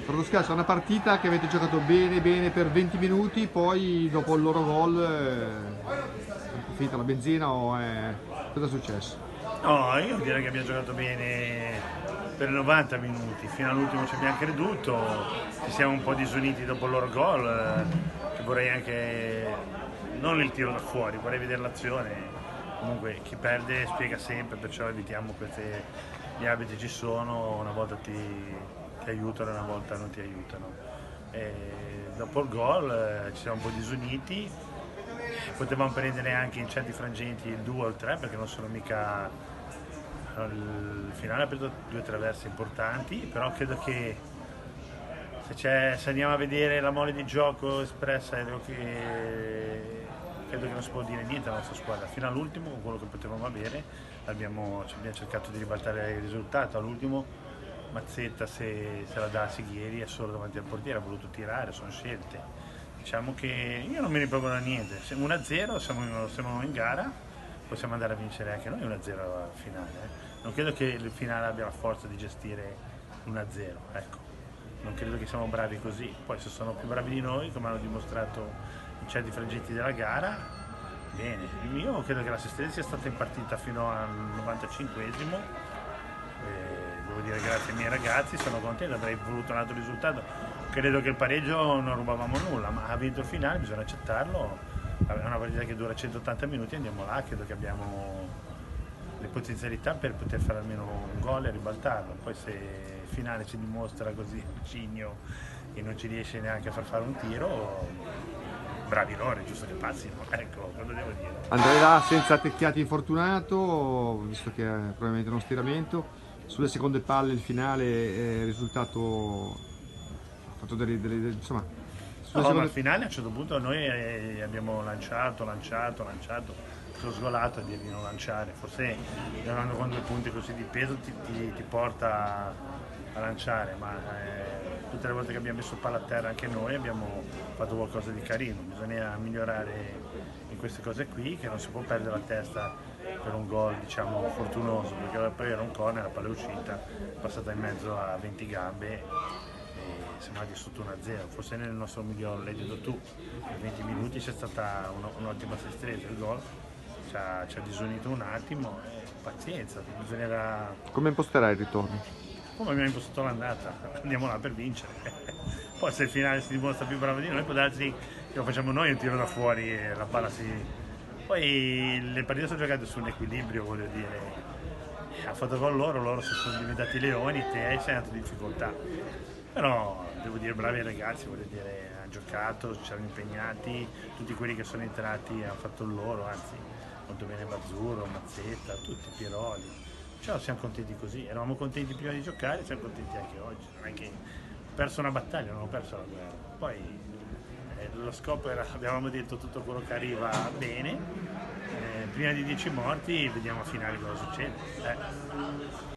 È una partita che avete giocato bene per 20 minuti, poi dopo il loro gol è finita la benzina cosa è successo? No, io direi che abbiamo giocato bene per 90 minuti, fino all'ultimo ci abbiamo creduto, ci siamo un po' disuniti dopo il loro gol, che vorrei anche, non il tiro da fuori, vorrei vedere l'azione. Comunque chi perde spiega sempre, perciò evitiamo queste, gli arbitri ci sono, una volta ti aiutano, una volta non ti aiutano. E dopo il gol ci siamo un po' disuniti, potevamo prendere anche in certi frangenti il 2 o il 3 perché non sono mica, il finale ha preso 2 traverse importanti, però credo che se andiamo a vedere la mole di gioco espressa credo che non si può dire niente alla nostra squadra. Fino all'ultimo, con quello che potevamo avere, abbiamo cercato di ribaltare il risultato. All'ultimo Mazzetta, se la dà a Sighieri, è solo davanti al portiere, ha voluto tirare, sono scelte. Diciamo che io non mi ripropongo da niente, siamo 1-0, siamo in gara, possiamo andare a vincere anche noi 1-0 al finale. Non credo che il finale abbia la forza di gestire 1-0, ecco. Non credo che siamo bravi così. Poi se sono più bravi di noi, come hanno dimostrato in certi frangenti della gara, bene. Io credo che l'assistenza sia stata impartita fino al 95esimo. Devo dire grazie ai miei ragazzi, sono contento, avrei voluto un altro risultato. Credo che il pareggio non rubavamo nulla, ma ha vinto il finale, bisogna accettarlo. È una partita che dura 180 minuti, andiamo là, credo che abbiamo le potenzialità per poter fare almeno un gol e ribaltarlo. Poi se il finale ci dimostra così cigno e non ci riesce neanche a far fare un tiro, bravi loro, è giusto che passino, ecco, cosa devo dire. Andrei là senza Tecchiati infortunato, visto che è probabilmente uno stiramento. Sulle seconde palle il finale è risultato, ha fatto insomma, No, ma al finale a un certo punto noi abbiamo lanciato, sono sgolato a dire di non lanciare, forse giocando con 2 punti così di peso ti porta a lanciare, ma tutte le volte che abbiamo messo palla a terra anche noi abbiamo fatto qualcosa di carino, bisogna migliorare in queste cose qui, che non si può perdere la testa per un gol diciamo fortunoso, perché poi era un corner, la palla è uscita, è passata in mezzo a 20 gambe. Siamo andati sotto 1-0, forse nel nostro miglior, l'hai detto tu, in 20 minuti c'è stata un'ottima assistenza, il gol ci ha disunito un attimo, pazienza, bisognerà... Come imposterai il ritorno? Come abbiamo impostato l'andata, andiamo là per vincere, poi se il finale si dimostra più bravo di noi può darsi che lo facciamo noi un tiro da fuori e la palla si... Poi le partite sono giocate su un equilibrio, voglio dire, ha fatto gol loro sono diventati leoni, te sei andato in difficoltà. Però devo dire bravi ragazzi, voglio dire, hanno giocato, ci siamo impegnati, tutti quelli che sono entrati hanno fatto il loro, anzi molto bene Bazzuro, Mazzetta, tutti Pieroli. Cioè siamo contenti così, eravamo contenti prima di giocare, siamo contenti anche oggi, non è che ho perso una battaglia, non ho perso la guerra. Poi lo scopo era, abbiamo detto tutto quello che arriva bene, prima di 10 morti vediamo a finale cosa succede.